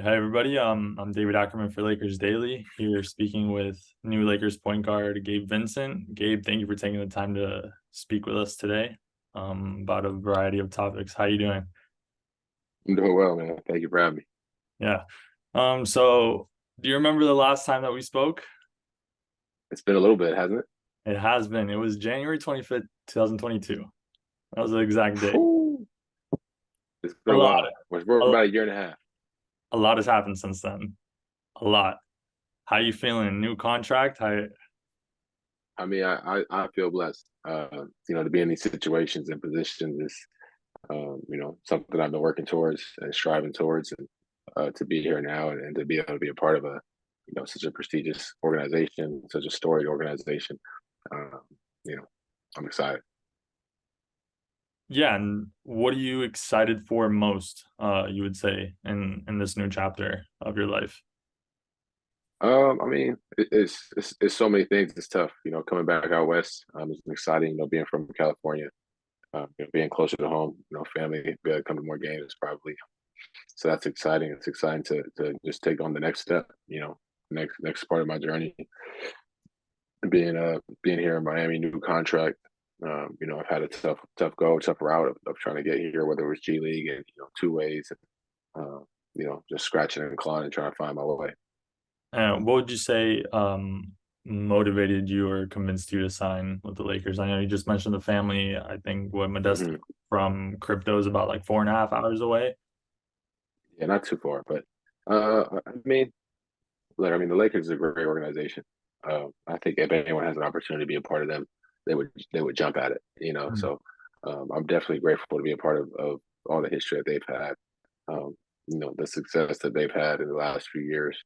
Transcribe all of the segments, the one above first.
Hi everybody. I'm David Ackerman for Lakers Daily. Here speaking with new Lakers point guard Gabe Vincent. Gabe, thank you for taking the time to speak with us today about a variety of topics. How you doing? I'm doing well, man. Thank you for having me. Yeah. So do you remember the last time that we spoke? It's been a little bit, hasn't it? It has been. It was January 25th, 2022. That was the exact date. Whew. It's A been a lot. while. We're A, about a year and a half. a lot has happened since then. A lot. How you feeling? New contract? How I mean, I feel blessed. To be in these situations and positions is, something I've been working towards and striving towards, and to be here now and to be able to be a part of such a prestigious organization, such a storied organization. Um, you know, I'm excited. Yeah, and what are you excited for most, you would say, in this new chapter of your life? I mean, it's so many things. It's tough, coming back out west. It's exciting, being from California, being closer to home, family, be able to come to more games probably. So that's exciting. It's exciting to just take on the next step, next part of my journey. Being here in Miami, new contract. I've had a tough route of trying to get here, whether it was G League and two ways, and just scratching and clawing and trying to find my way. What would you say motivated you or convinced you to sign with the Lakers? I know you just mentioned the family. I think what Modesto Hmm. from crypto is about like 4.5 hours away. Yeah, not too far, but I mean, look, I mean, the Lakers is a great organization. I think if anyone has an opportunity to be a part of them, they would jump at it. Mm. So I'm definitely grateful to be a part of all the history that they've had. The success that they've had in the last few years.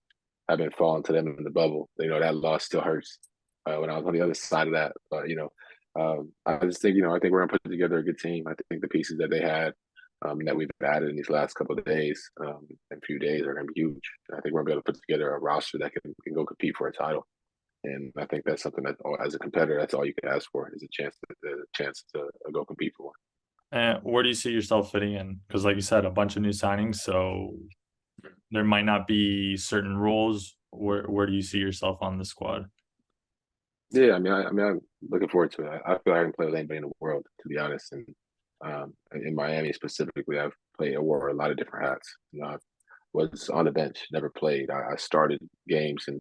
I've been falling to them in the bubble. That loss still hurts when I was on the other side of that. But I just think I think we're gonna put together a good team. I think the pieces that they had that we've added in these last couple of days and few days are going to be huge. I think we're going to be able to put together a roster that can go compete for a title. And I think that's something that, as a competitor, that's all you can ask for is a chance to go compete for one. And where do you see yourself fitting in? Because, like you said, a bunch of new signings, so there might not be certain roles. Where do you see yourself on the squad? Yeah, I mean, I'm looking forward to it. I feel like I can play with anybody in the world, to be honest. And in Miami specifically, I've played or wore a lot of different hats. I was on the bench, never played. I started games in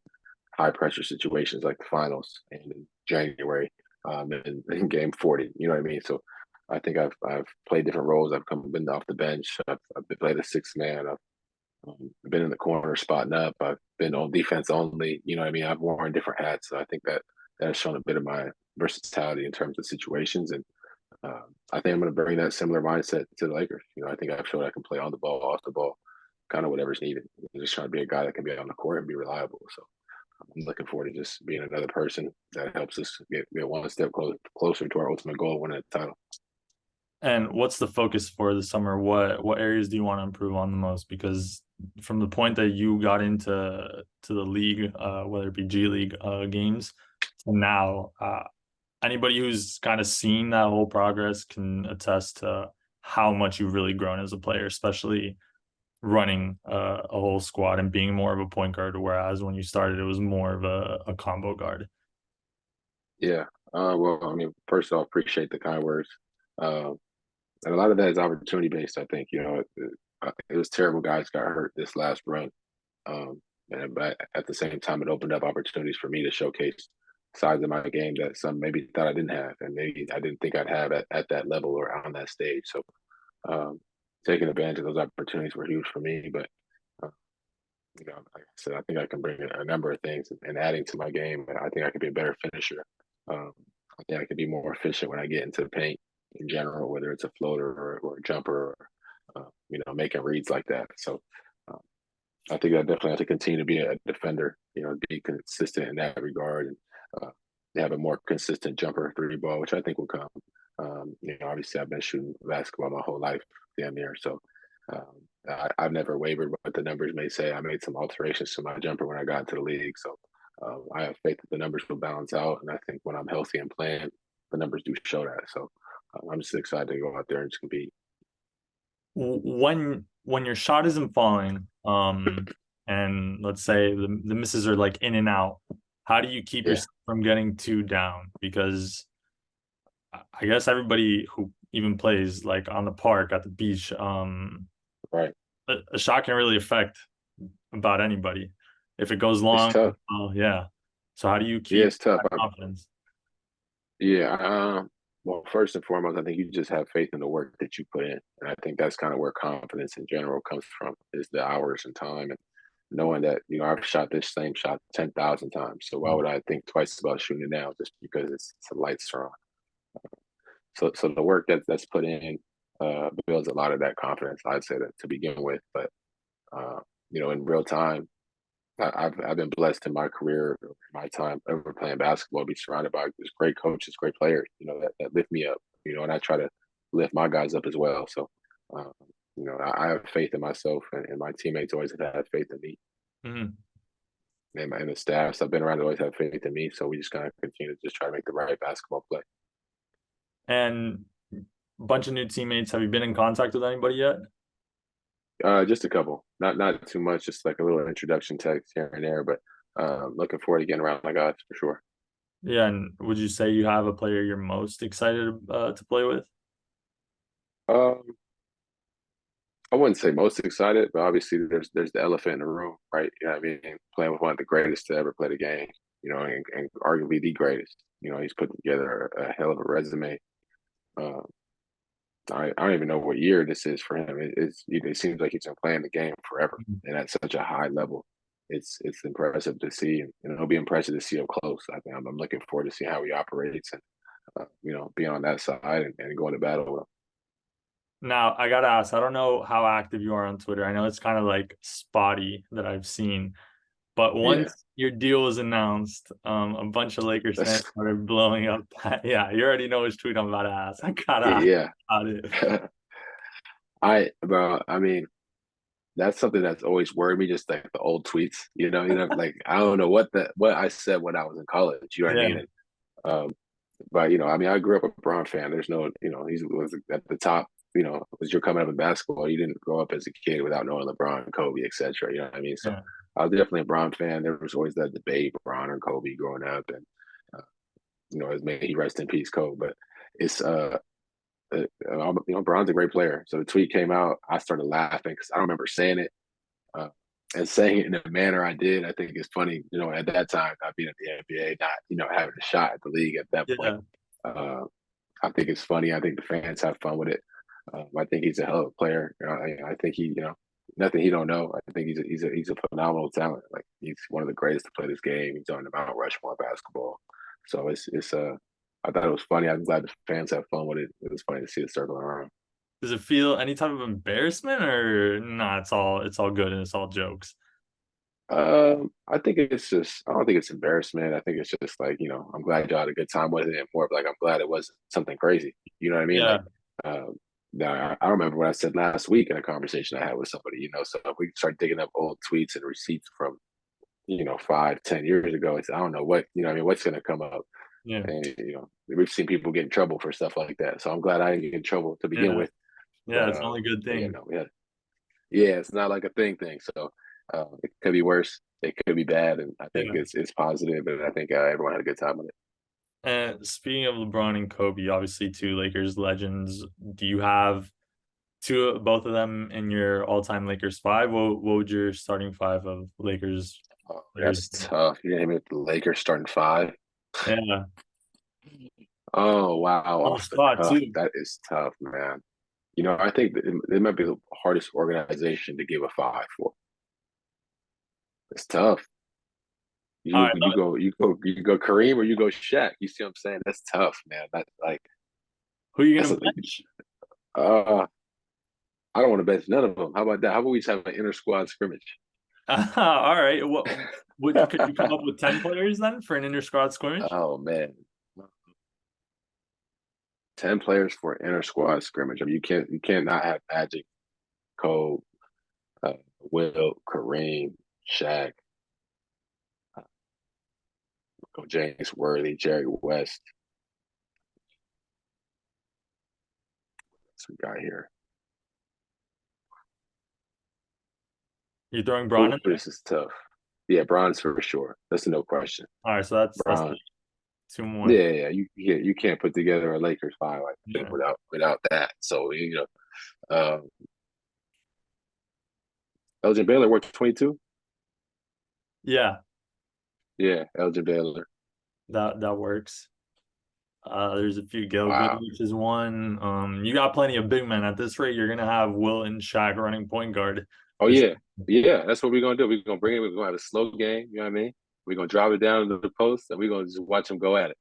high pressure situations like the finals and in January in game 40. You know what I mean? So I think I've played different roles. Been off the bench. I've played a six man. I've been in the corner spotting up. I've been on defense only. You know what I mean? I've worn different hats. So I think that has shown a bit of my versatility in terms of situations. And I think I'm going to bring that similar mindset to the Lakers. I think I've showed I can play on the ball, off the ball, kind of whatever's needed. I'm just trying to be a guy that can be on the court and be reliable. So I'm looking forward to just being another person that helps us get one step closer to our ultimate goal, winning the title. And what's the focus for the summer? What areas do you want to improve on the most? Because from the point that you got into the league, whether it be G League games, to now, anybody who's kind of seen that whole progress can attest to how much you've really grown as a player, especially running a whole squad and being more of a point guard. Whereas when you started, it was more of a combo guard. Yeah. Well, I mean, first off, appreciate the kind words. Uh, and a lot of that is opportunity based. I think it was terrible. Guys got hurt this last run, but at the same time, it opened up opportunities for me to showcase sides of my game that some maybe thought I didn't have, and maybe I didn't think I'd have at that level or on that stage. So, um, taking advantage of those opportunities were huge for me. But uh, like I said, I think I can bring a number of things and adding to my game. I think I could be a better finisher. Um, I think I could be more efficient when I get into the paint in general, whether it's a floater or a jumper, or making reads like that. So um, I think I definitely have to continue to be a defender. Be consistent in that regard, and uh, have a more consistent jumper three ball, which I think will come. Obviously, I've been shooting basketball my whole life, damn near. So I've never wavered what the numbers may say. I made some alterations to my jumper when I got into the league, so I have faith that the numbers will balance out. And I think when I'm healthy and playing, the numbers do show that. So I'm just excited to go out there and just compete. when your shot isn't falling, and let's say the misses are like in and out, how do you keep Yeah, yourself from getting too down? Because I guess everybody who even plays like on the park at the beach, right. a shot can really affect about anybody. If it goes It's long, tough. yeah. So how do you Yeah, keep it's tough. that confidence? Yeah. Well, first and foremost, I think you just have faith in the work that you put in, and I think that's kind of where confidence in general comes from, is the hours and time, and knowing that I've shot this same shot 10,000 times. So why would I think twice about shooting it now just because it's a lights are on? So the work that's put in builds a lot of that confidence. I'd say that to begin with, but uh, in real time, I've been blessed in my career, my time ever playing basketball, be surrounded by just great coaches, great players, that lift me up, and I try to lift my guys up as well. So, um, I have faith in myself, and my teammates always have had faith in me, Mhm. and the staffs I've been around always have faith in me. So we just kind of continue to just try to make the right basketball play. And a bunch of new teammates. Have you been in contact with anybody yet? Just a couple, not too much, just like a little introduction text here and there, but looking forward to getting around my guys for sure. Yeah, and would you say you have a player you're most excited to play with? Um, I wouldn't say most excited, but obviously there's the elephant in the room, right? I mean, playing with one of the greatest to ever play the game, and arguably the greatest. He's put together a hell of a resume. Uh, I don't even know what year this is for him. It seems like he's been playing the game forever, Mhm. and at such a high level. It's impressive to see, and it'll be impressive to see up close. I think I'm looking forward to see how he operates, and being on that side and going to battle with him. Now, I gotta ask, I don't know how active you are on Twitter. I know it's kind of like spotty that I've seen, but Yeah, once your deal was announced, a bunch of Lakers fans that's started blowing up. Yeah, you already know which tweet I'm about to ask. I gotta ask yeah. about it. Bro, I mean, that's something that's always worried me, just like the old tweets, like I don't know what I said when I was in college, you know what I mean? Yeah, And but I mean, I grew up a Braun fan. There's no, he was at the top, as you're coming up in basketball, you didn't grow up as a kid without knowing LeBron, Kobe, etc. You know what I mean? So yeah. I was definitely a Braun fan. There was always that debate, Braun or Kobe growing up, and uh, as may he rest in peace, Kobe. But it's Braun's a great player. So the tweet came out, I started laughing because I don't remember saying it. Uh, and saying it in the manner I did, I think it's funny. At that time, not being at the NBA, not having a shot at the league at that point. Yeah. Uh, I think it's funny. I think the fans have fun with it. I think he's a hell of a player. I think he, nothing he don't know. I think he's a phenomenal talent. Like he's one of the greatest to play this game. He's on the Mount Rushmore of basketball. So it's. I thought it was funny. I'm glad the fans have fun with it. It was funny to see it circling around. Does it feel any type of embarrassment or nah, it's all good and it's all jokes? I think it's just. I don't think it's embarrassment. I think it's just like I'm glad y'all had a good time with it, and more of like I'm glad it wasn't something crazy. You know what I mean? Yeah. Like, now I remember what I said last week in a conversation I had with somebody. So if we start digging up old tweets and receipts from 5, 10 years ago. It's I don't know what I mean. What's going to come up? Yeah. And we've seen people get in trouble for stuff like that. So I'm glad I didn't get in trouble to begin Yeah. with. Yeah, But it's the only good yeah, thing. no, yeah, it's not like a thing. So it could be worse. It could be bad, and I think Yeah. it's positive. And I think everyone had a good time with it. And speaking of LeBron and Kobe, obviously two Lakers legends. Do you have both of them in your all-time Lakers five? What would your starting five of Lakers Oh, players that's be? tough. You name it, the Lakers starting five. Yeah, Oh wow, on the off the spot cuff. too. That is tough, man. I think that it might be the hardest organization to give a five for. It's tough. All You go Kareem or you go Shaq. You see what I'm saying? That's tough, man. That like who are you that's gonna a, bench? uh I don't want to bench none of them. How about that? How about we just have an inter squad scrimmage? All right. What could you come up with 10 players then for an inter-squad scrimmage? Oh man. 10 players for an inter squad scrimmage. I mean you can't not have Magic, Cole, uh, Will, Kareem, Shaq, James Worthy, Jerry West. That's what we got here. You throwing Braun Ooh, in there? this is tough. Yeah, Bron's for sure. That's a no question. All right, so that's Bron. two more. Yeah, yeah. You can't put together a Lakers five, I think, Yeah. without that. So Elgin Baylor worked 22. Yeah, Yeah, Elgin Baylor. that works. There's a few Gil Wow. Goodrich is one. You got plenty of big men at this rate. You're gonna have Will and Shaq running point guard. Oh This yeah, yeah. That's what we're gonna do. We're gonna bring it. We're gonna have a slow game. You know what I mean? We're gonna drive it down to the post, and we're gonna just watch them go at it.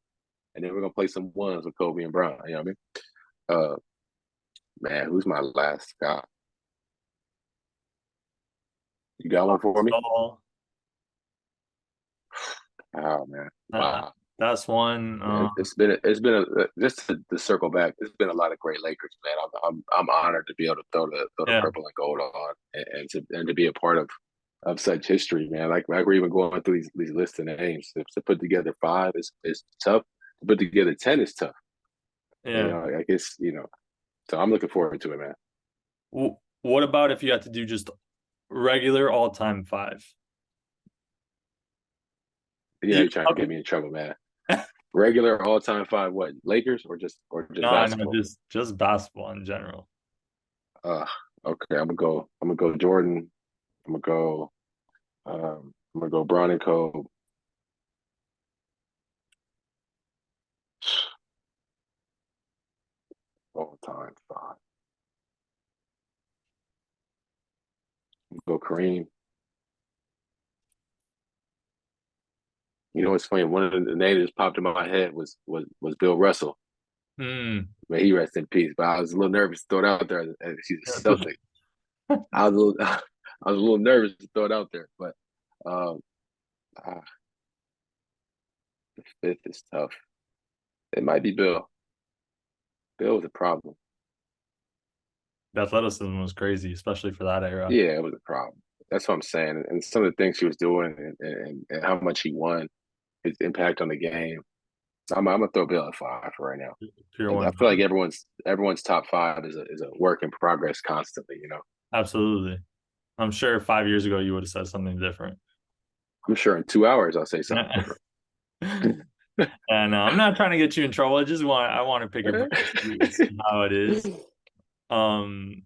And then we're gonna play some ones with Kobe and Bron. You know what I mean? Man, who's my last guy? You got one for me? all. Oh man, Uh, wow. that's one. Man, it's been just to circle back. It's been a lot of great Lakers, man. I'm honored to be able to throw the Yeah, purple and gold on and to be a part of such history, man. Like we're even going through these lists of names. To put together five is tough. To put together 10 is tough. You yeah. know, I guess So I'm looking forward to it, man. What about if you had to do just regular all-time five? Yeah, You, you're trying to get me in trouble, man. Regular all time five, what Lakers or just no, no, basketball? just basketball in general. Uh, okay, I'm gonna go Jordan. I'm gonna go Bron and Kobe. All time five. Go Kareem. You know what's funny? One of the names popped in my head was Bill Russell. Hmm. May he rest in peace. But I was a little nervous to throw it out there, and she's a Celtic. I was a little, I was a little nervous to throw it out there, but um, ah, the fifth is tough. It might be Bill. Bill was a problem. The athleticism was crazy, especially for that era. Yeah, it was a problem. That's what I'm saying. And some of the things he was doing and how much he won, his impact on the game. I'm gonna throw Bill at five for right now. Pure I one. feel like everyone's top five is a work in progress constantly. You know, Absolutely. I'm sure 5 years ago you would have said something different. I'm sure in 2 hours I'll say something Yeah. different. And I'm not trying to get you in trouble. I want to pick your brain, see how it is. Um,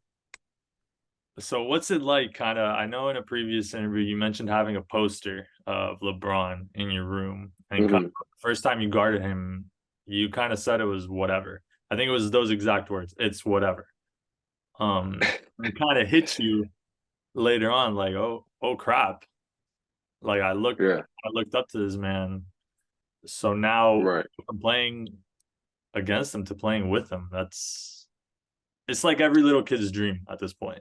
so what's it like? Kind of, I know in a previous interview you mentioned having a poster of LeBron in your room, and kind Hmm. of, first time you guarded him, you kind of said it was whatever. I think it was those exact words. It's whatever. It kind of hits you later on, like, oh crap. Like Yeah, I looked up to this man. So now right. from playing against him to playing with him, it's like every little kid's dream at this point.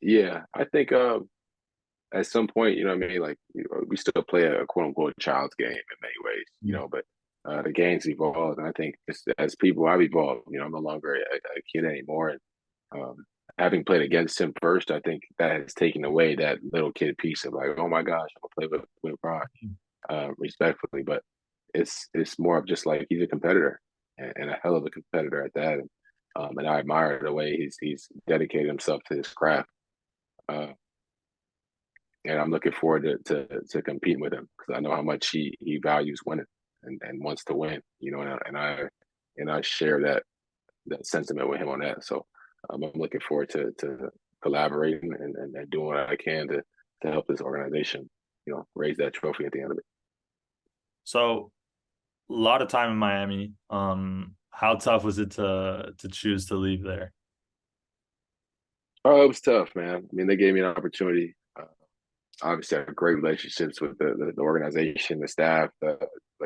Yeah, I think at some point, you know what I mean? Like, we still play a quote unquote child's game in many ways, Mm. but the game's evolved. And I think just as people, I've evolved. I'm no longer a kid anymore. And um, having played against him first, I think that has taken away that little kid piece of like, oh my gosh, I'm gonna play with Brock, respectfully. But it's more of just like he's a competitor and a hell of a competitor at that. And I admire the way he's dedicated himself to his craft. Uh, and I'm looking forward to competing with him because I know how much he values winning and wants to win. And I share that sentiment with him on that. So I'm looking forward to collaborating and doing what I can to help this organization, raise that trophy at the end of it. So a lot of time in Miami. How tough was it to choose to leave there? Oh, it was tough, man. I mean, they gave me an opportunity. Obviously, I have great relationships with the organization, the staff, the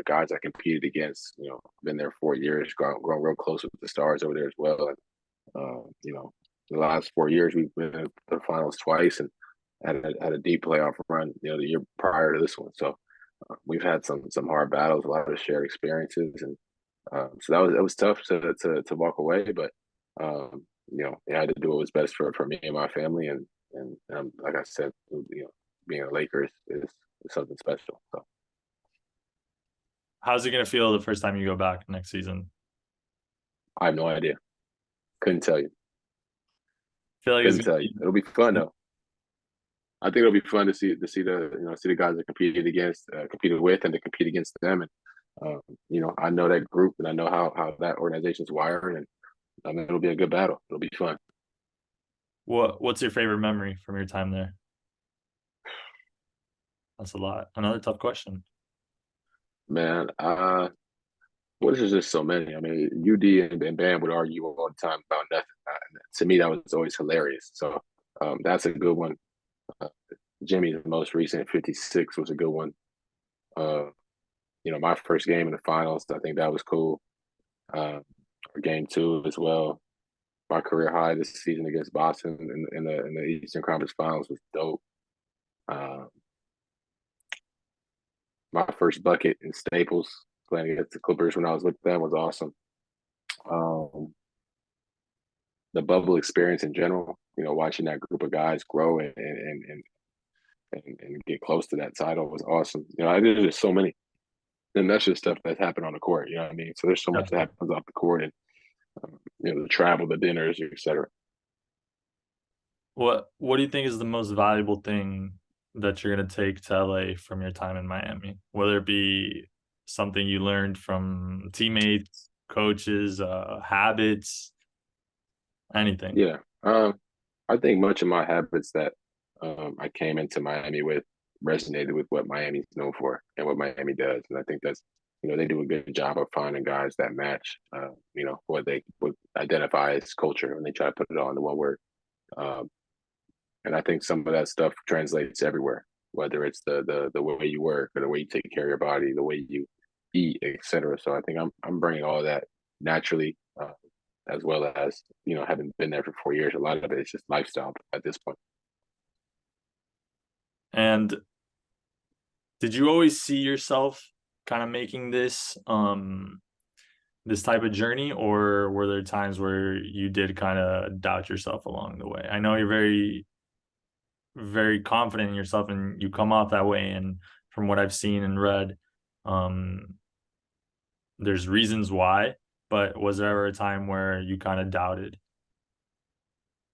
guys I competed against. Been there 4 years, grown real close with the stars over there as well. And the last 4 years we've been in the finals twice and had a deep playoff run. The year prior to this one, so we've had some hard battles, a lot of shared experiences, and so it was tough to walk away, but I had to do what was best for me and my family, and like I said, being a Lakers is something special. So How's it gonna feel the first time you go back next season? I have no idea. Couldn't tell you. I feel like it's Couldn't gonna tell you. It'll be fun though. I think it'll be fun to see the see the guys that competed with, and to compete against them. And I know that group, and I know how that organization's wired, and it'll be a good battle. It'll be fun. What's your favorite memory from your time there? That's a lot. Another tough question. Man, well, this is just so many. I mean, UD and Bam would argue all the time about nothing. To me, that was always hilarious. So that's a good one. Uh, Jimmy's most recent 56 was a good one. Uh, my first game in the finals, I think that was cool. Game two as well. My career high this season against Boston in the Eastern Conference Finals was dope. Uh, my first bucket in Staples playing against the Clippers when I was with them was awesome. Um, the bubble experience in general, watching that group of guys grow and get close to that title was awesome. There's just so many, and that's just stuff that's happened on the court. You know what I mean? So there's so much that happens off the court, and the travel, the dinners, etc. What do you think is the most valuable thing that you're gonna take to LA from your time in Miami? Whether it be something you learned from teammates, coaches, habits, anything. Yeah. I think much of my habits that I came into Miami with resonated with what Miami's known for and what Miami does. And I think that's, they do a good job of finding guys that match, what they would identify as culture when they try to put it all into one word. Um, and I think some of that stuff translates everywhere, whether it's the way you work or the way you take care of your body, the way you eat, etc. So I think I'm bringing all that naturally, as well as having been there for 4 years. A lot of it is just lifestyle at this point. And did you always see yourself kind of making this type of journey, or were there times where you did kind of doubt yourself along the way? I know you're very, very confident in yourself and you come off that way. And from what I've seen and read, um, there's reasons why, but was there ever a time where you kind of doubted?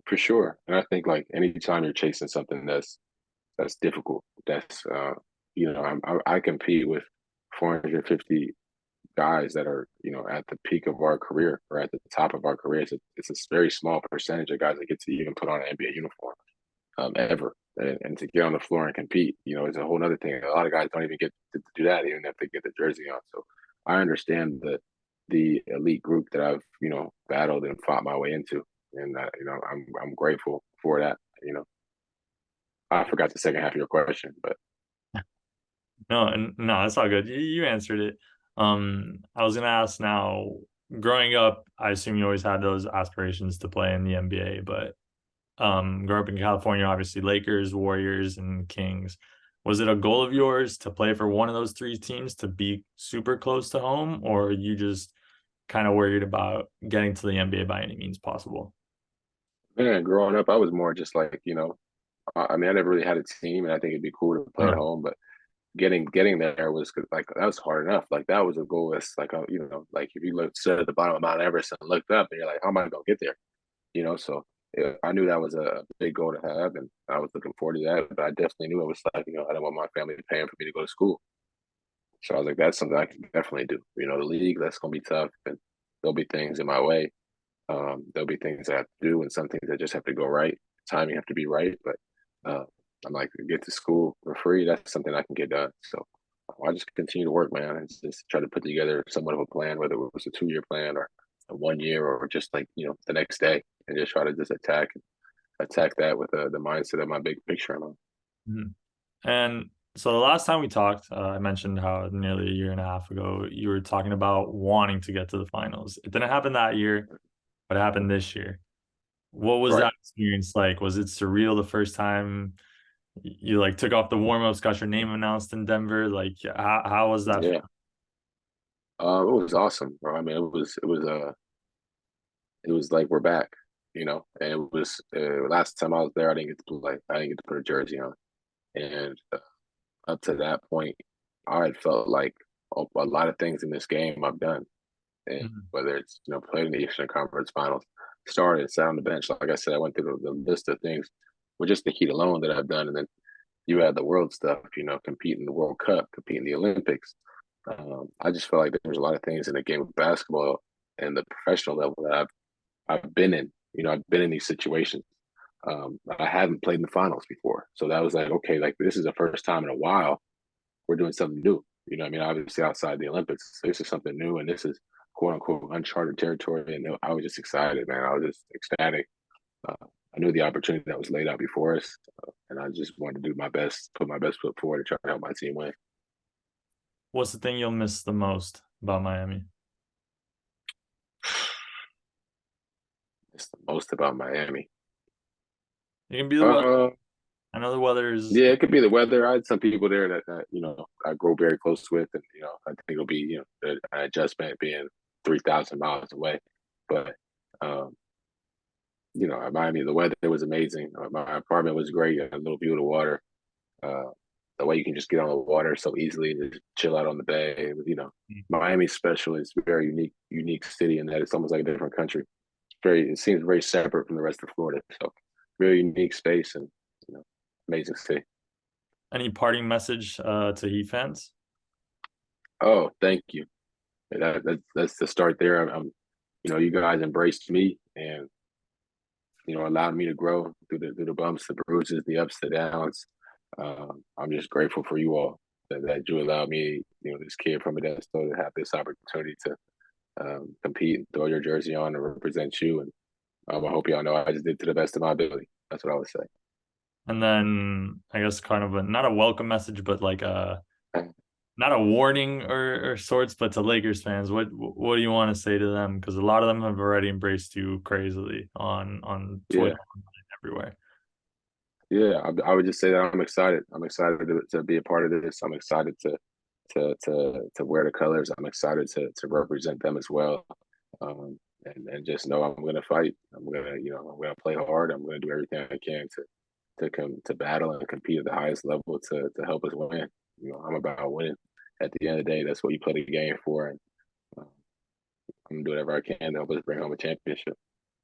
For sure. And I think like anytime you're chasing something that's difficult, that's I compete with 450 guys that are at the peak of our career or at the top of our careers. It's a very small percentage of guys that get to even put on an NBA uniform ever, and to get on the floor and compete, is a whole other thing. A lot of guys don't even get to do that, even if they get the jersey on. So I understand the elite group that I've battled and fought my way into, and I'm grateful for that. I forgot the second half of your question, but No, and no, that's all good. You answered it. I was gonna ask now, growing up, I assume you always had those aspirations to play in the NBA, but growing up in California, obviously Lakers, Warriors, and Kings. Was it a goal of yours to play for one of those three teams to be super close to home, or are you just kind of worried about getting to the NBA by any means possible? man, growing up, I was more just like I mean, I never really had a team, and I think it'd be cool to play at Uh, home, but getting there was like that was hard enough. Like that was a goal. It's like like if you stood at the bottom of Mount Everest and looked up, and you're like, how am I gonna get there? So yeah, I knew that was a big goal to have, and I was looking forward to that. But I definitely knew it was like I don't want my family paying for me to go to school. So I was like, that's something I can definitely do. The league, that's gonna be tough, and there'll be things in my way. There'll be things I have to do, and some things that just have to go right. Timing have to be right, but uh, I'm like, get to school for free. That's something I can get done. So I just continue to work, man, and just try to put together somewhat of a plan, whether it was a 2 year plan or a 1 year or just like the next day, and just try to just attack that with the mindset of my big picture. mhm. And so the last time we talked, I mentioned how nearly a year and a half ago you were talking about wanting to get to the finals. It didn't happen that year, but it happened this year. What was Right? that experience like? Was it surreal the first time you like took off the warm-ups, got your name announced in Denver? Like how was that Yeah. feeling? It was awesome, bro. I mean, it was like we're back, and it was last time I was there, I didn't get to play. I didn't get to put a jersey on, and up to that point, I had felt like a lot of things in this game I've done, and Mhm. whether it's played in the Eastern Conference Finals, started, sat on the bench. Like I said, I went through the list of things with just the Heat alone that I've done, and then you had the world stuff, competing in the World Cup, competing in the Olympics. I just feel like there's a lot of things in the game of basketball and the professional level that I've been in. I've been in these situations. I haven't played in the finals before, so that was like, okay, like this is the first time in a while we're doing something new. I mean, obviously outside the Olympics, this is something new, and this is quote unquote uncharted territory. And I was just excited, man. I was just ecstatic. I knew the opportunity that was laid out before us, and I just wanted to do my best, put my best foot forward to try to help my team win. What's the thing you'll miss the most about Miami? It's the most about Miami. It can be the weather. Uh, I know the weather is. yeah, it could be the weather. I had some people there that I grow very close with, and I think it'll be an adjustment being 3,000 miles away. But um, at Miami, the weather was amazing. My apartment was great. A little view of the water. Uh, the way you can just get on the water so easily and just chill out on the bay. It was, Miami's special. It's a very unique city in that it's almost like a different country. It seems very separate from the rest of Florida. So very unique space and amazing city. Any parting message to Heat fans? Oh, thank you. That's the start there. You guys embraced me and allowed me to grow through the bumps, the bruises, the ups, the downs. I'm just grateful for you all that you allowed me, this kid from Modesto, to have this opportunity to compete and throw your jersey on and represent you. And I hope y'all know I just did to the best of my ability. That's what I would say. And then I guess kind of not a welcome message, but like a not a warning or sorts, but to Lakers fans, what do you want to say to them? Because a lot of them have already embraced you crazily on Yeah. Twitter everywhere. Yeah, I would just say that I'm excited. I'm excited to be a part of this. I'm excited to wear the colors. I'm excited to represent them as well. And just know I'm going to fight. I'm going to play hard. I'm going to do everything I can to battle and compete at the highest level to help us win. I'm about winning. At the end of the day, that's what you play the game for, and I'm gonna do whatever I can to help us bring home a championship.